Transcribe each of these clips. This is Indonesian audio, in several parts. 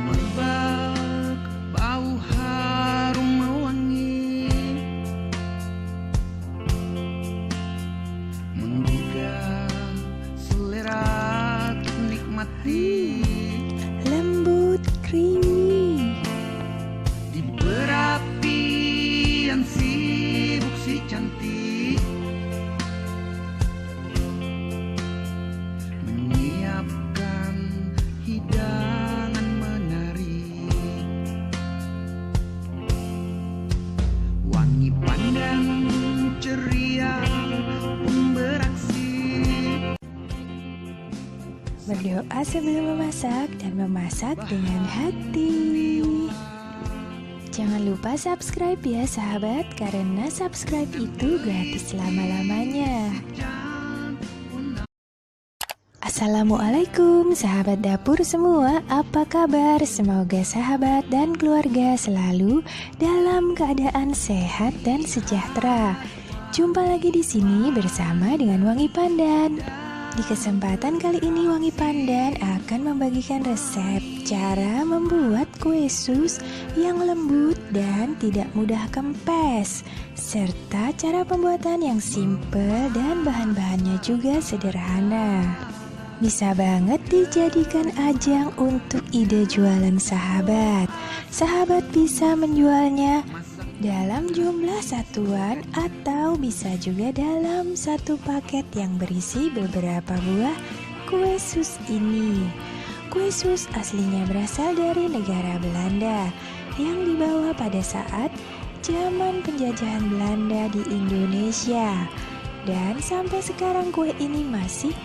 Merbak bau harum mewangi, menggugah selera nikmati, lembut creamy. di berapian sibuk si cantik, menyiapkan hidangan menarik. Wangi pandan ceria pun beraksi. Berdoa sebelum memasak dan memasak dengan hati. Jangan lupa subscribe ya sahabat, karena subscribe itu gratis selama-lamanya. Assalamualaikum sahabat dapur semua, apa kabar? Semoga sahabat dan keluarga selalu dalam keadaan sehat dan sejahtera. Jumpa lagi di sini bersama dengan Wangi Pandan. Di kesempatan kali ini Wangi Pandan akan membagikan resep cara membuat kue sus yang lembut dan tidak mudah kempes, serta cara pembuatan yang simple dan bahan-bahannya juga sederhana. Bisa banget dijadikan ajang untuk ide jualan sahabat. Sahabat bisa menjualnya dalam jumlah satuan atau bisa juga dalam satu paket yang berisi beberapa buah kue sus ini. Kue sus aslinya berasal dari negara Belanda yang dibawa pada saat zaman penjajahan Belanda di Indonesia. Dan sampai sekarang kue ini masih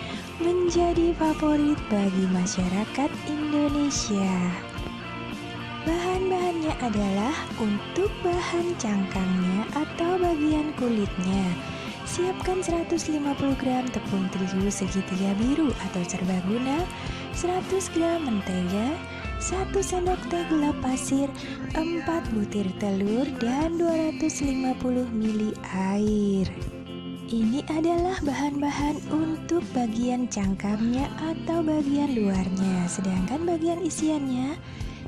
menjadi favorit bagi masyarakat Indonesia. Bahan-bahannya adalah untuk bahan cangkangnya atau bagian kulitnya. Siapkan 150 gram tepung terigu segitiga biru atau serbaguna, 100 gram mentega, 1 sendok teh gula pasir, 4 butir telur, dan 250 ml air. Ini adalah bahan-bahan untuk bagian cangkangnya atau bagian luarnya. Sedangkan bagian isiannya,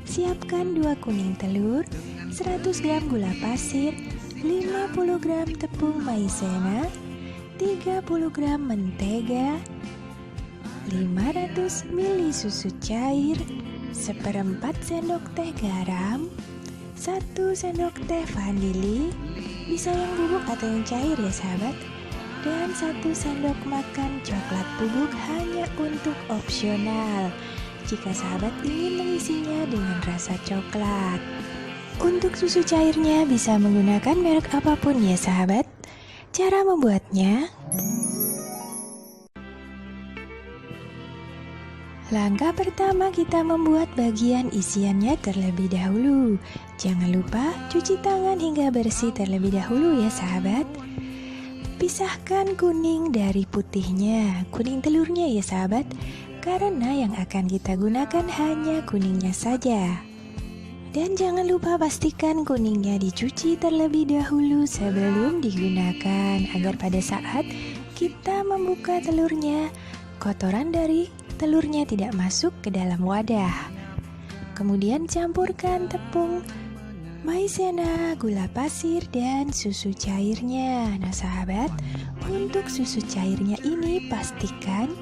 siapkan 2 kuning telur, 100 gram gula pasir, 50 gram tepung maizena, 30 gram mentega, 500 ml susu cair, 1/4 sendok teh garam, 1 sendok teh vanili, bisa yang bubuk atau yang cair ya sahabat, dan 1 sendok makan coklat bubuk hanya untuk opsional jika sahabat ingin mengisinya dengan rasa coklat. Untuk susu cairnya bisa menggunakan merek apapun ya sahabat. Cara membuatnya, langkah pertama kita membuat bagian isiannya terlebih dahulu. Jangan lupa cuci tangan hingga bersih terlebih dahulu ya sahabat. Pisahkan kuning dari putihnya, kuning telurnya ya sahabat, karena yang akan kita gunakan hanya kuningnya saja. Dan jangan lupa pastikan kuningnya dicuci terlebih dahulu sebelum digunakan, agar pada saat kita membuka telurnya, kotoran dari telurnya tidak masuk ke dalam wadah. Kemudian campurkan tepung maizena, gula pasir, dan susu cairnya. Nah sahabat, untuk susu cairnya ini pastikan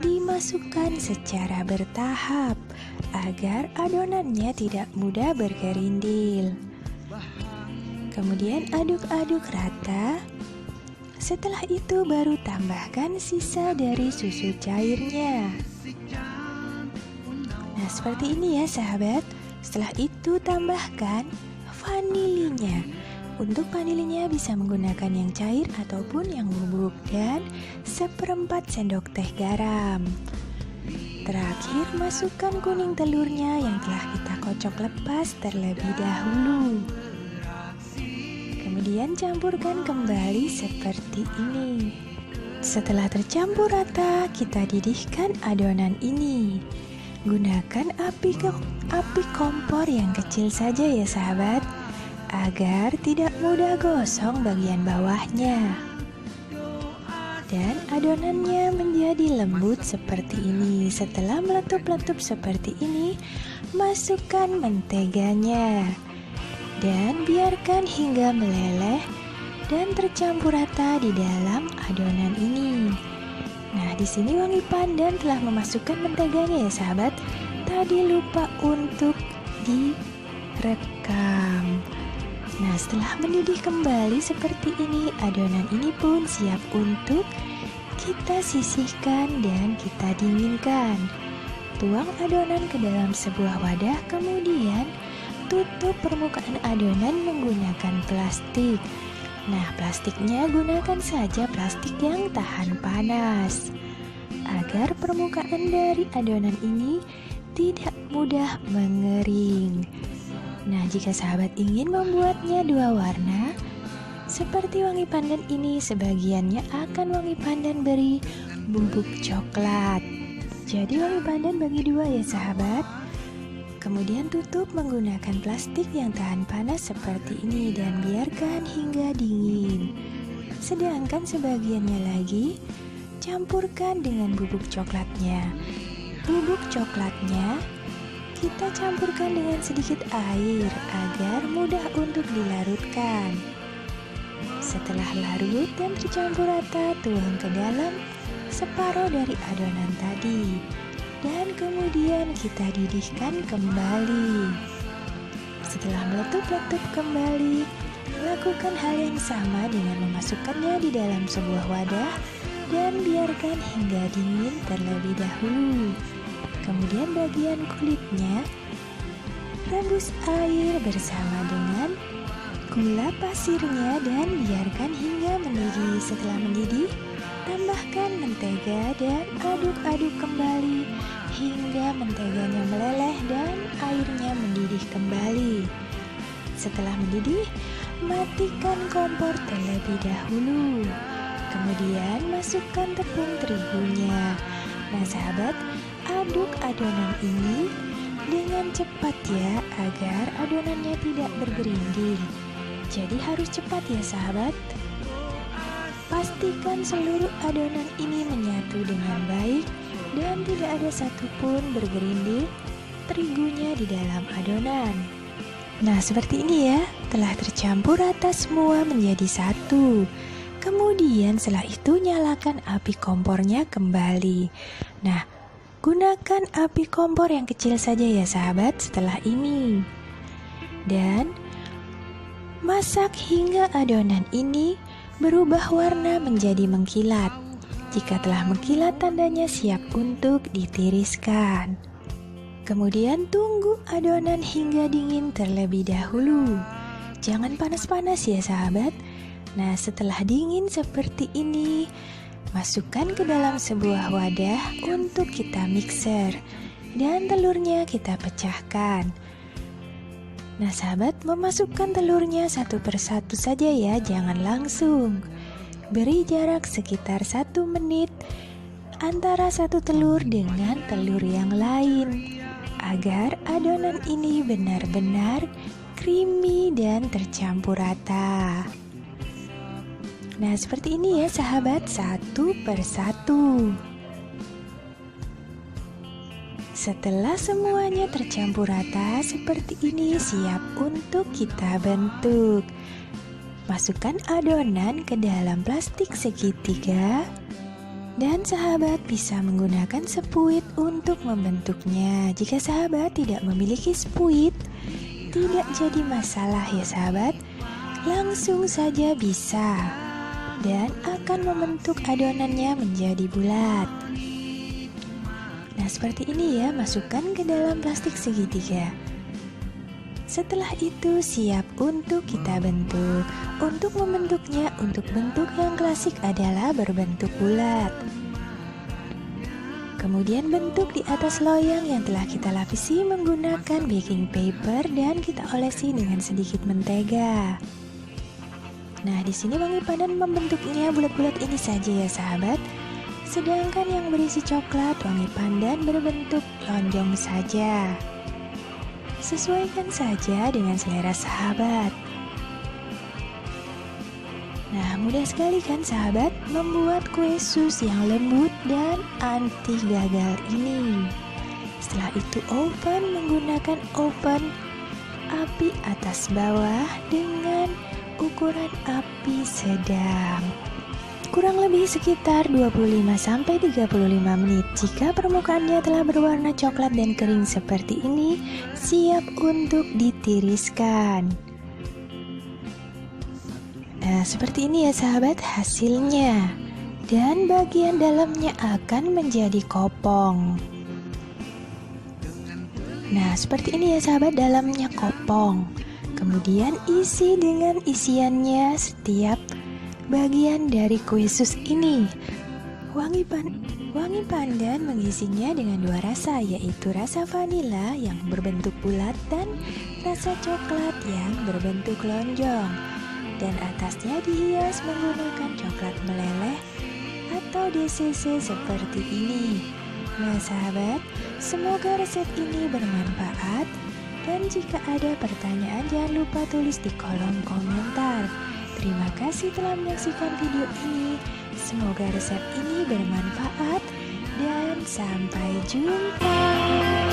dimasukkan secara bertahap agar adonannya tidak mudah bergerindil. Kemudian aduk-aduk rata. Setelah itu baru tambahkan sisa dari susu cairnya. Nah seperti ini ya sahabat. Setelah itu tambahkan vanilinya. Untuk vanilinya bisa menggunakan yang cair ataupun yang bubuk, dan 1/4 sendok teh garam. Terakhir masukkan kuning telurnya yang telah kita kocok lepas terlebih dahulu. Kemudian campurkan kembali seperti ini. Setelah tercampur rata, kita didihkan adonan ini. Gunakan api kompor yang kecil saja ya sahabat, agar tidak mudah gosong bagian bawahnya. dan adonannya menjadi lembut seperti ini. Setelah meletup-letup seperti ini, masukkan menteganya dan biarkan hingga meleleh dan tercampur rata di dalam adonan ini. Nah, di sini wangi pandan telah memasukkan menteganya ya sahabat. Tadi lupa untuk direkam. Nah, setelah mendidih kembali seperti ini, adonan ini pun siap untuk kita sisihkan dan kita dinginkan. Tuang adonan ke dalam sebuah wadah, kemudian tutup permukaan adonan menggunakan plastik. Nah, plastiknya gunakan saja plastik yang tahan panas, agar permukaan dari adonan ini tidak mudah mengering. Nah, jika sahabat ingin membuatnya dua warna seperti wangi pandan ini, sebagiannya akan wangi pandan beri bubuk coklat. Jadi wangi pandan bagi dua ya sahabat. Kemudian tutup menggunakan plastik yang tahan panas seperti ini dan biarkan hingga dingin. Sedangkan sebagiannya lagi campurkan dengan bubuk coklatnya. Bubuk coklatnya kita campurkan dengan sedikit air agar mudah untuk dilarutkan. Setelah larut dan tercampur rata, tuang ke dalam separuh dari adonan tadi dan kemudian kita didihkan kembali. Setelah meletup-letup kembali, lakukan hal yang sama dengan memasukkannya di dalam sebuah wadah dan biarkan hingga dingin terlebih dahulu. Kemudian bagian kulitnya rebus air bersama dengan gula pasirnya dan biarkan hingga mendidih. Setelah mendidih, tambahkan mentega dan aduk-aduk kembali hingga menteganya meleleh dan airnya mendidih kembali. Setelah mendidih, matikan kompor terlebih dahulu. Kemudian masukkan tepung terigunya. Nah sahabat, aduk adonan ini dengan cepat ya, agar adonannya tidak bergerindil. Jadi harus cepat ya sahabat. Pastikan seluruh adonan ini menyatu dengan baik dan tidak ada satupun bergerindil terigunya di dalam adonan. Nah seperti ini ya, telah tercampur rata semua menjadi satu. Kemudian setelah itu nyalakan api kompornya kembali. Nah, gunakan api kompor yang kecil saja ya sahabat setelah ini. Dan masak hingga adonan ini berubah warna menjadi mengkilat. Jika telah mengkilat, tandanya siap untuk ditiriskan. Kemudian tunggu adonan hingga dingin terlebih dahulu. Jangan panas-panas ya sahabat. Nah, setelah dingin seperti ini, masukkan ke dalam sebuah wadah untuk kita mixer dan telurnya kita pecahkan. Nah sahabat, memasukkan telurnya satu persatu saja ya, jangan langsung. Beri jarak sekitar 1 menit antara satu telur dengan telur yang lain, agar adonan ini benar-benar creamy dan tercampur rata. Nah seperti ini ya sahabat, satu persatu. Setelah semuanya tercampur rata seperti ini, siap untuk kita bentuk. Masukkan adonan ke dalam plastik segitiga dan sahabat bisa menggunakan sepuit untuk membentuknya. Jika sahabat tidak memiliki sepuit, tidak jadi masalah ya sahabat, langsung saja bisa dan akan membentuk adonannya menjadi bulat. Nah seperti ini ya, masukkan ke dalam plastik segitiga. Setelah itu siap untuk kita bentuk. Untuk membentuknya, untuk bentuk yang klasik adalah berbentuk bulat. Kemudian bentuk di atas loyang yang telah kita lapisi menggunakan baking paper dan kita olesi dengan sedikit mentega. Nah, di sini wangi pandan membentuknya bulat-bulat ini saja ya sahabat. Sedangkan yang berisi coklat, wangi pandan berbentuk lonjong saja. Sesuaikan saja dengan selera sahabat. Nah, mudah sekali kan sahabat membuat kue sus yang lembut dan anti gagal ini. Setelah itu oven menggunakan oven api atas bawah dengan ukuran api sedang. Kurang lebih sekitar 25-35 menit. Jika permukaannya telah berwarna coklat dan kering seperti ini, siap untuk ditiriskan. Nah, seperti ini ya sahabat hasilnya. Dan bagian dalamnya akan menjadi kopong. Nah, seperti ini ya sahabat dalamnya kopong. Kemudian isi dengan isiannya setiap bagian dari kue sus ini. Wangi pandan mengisinya dengan dua rasa, yaitu rasa vanila yang berbentuk bulat dan rasa coklat yang berbentuk lonjong. Dan atasnya dihias menggunakan coklat meleleh atau DCC seperti ini. Nah sahabat, semoga resep ini bermanfaat. Dan jika ada pertanyaan jangan lupa tulis di kolom komentar. Terima kasih telah menyaksikan video ini. Semoga resep ini bermanfaat dan sampai jumpa.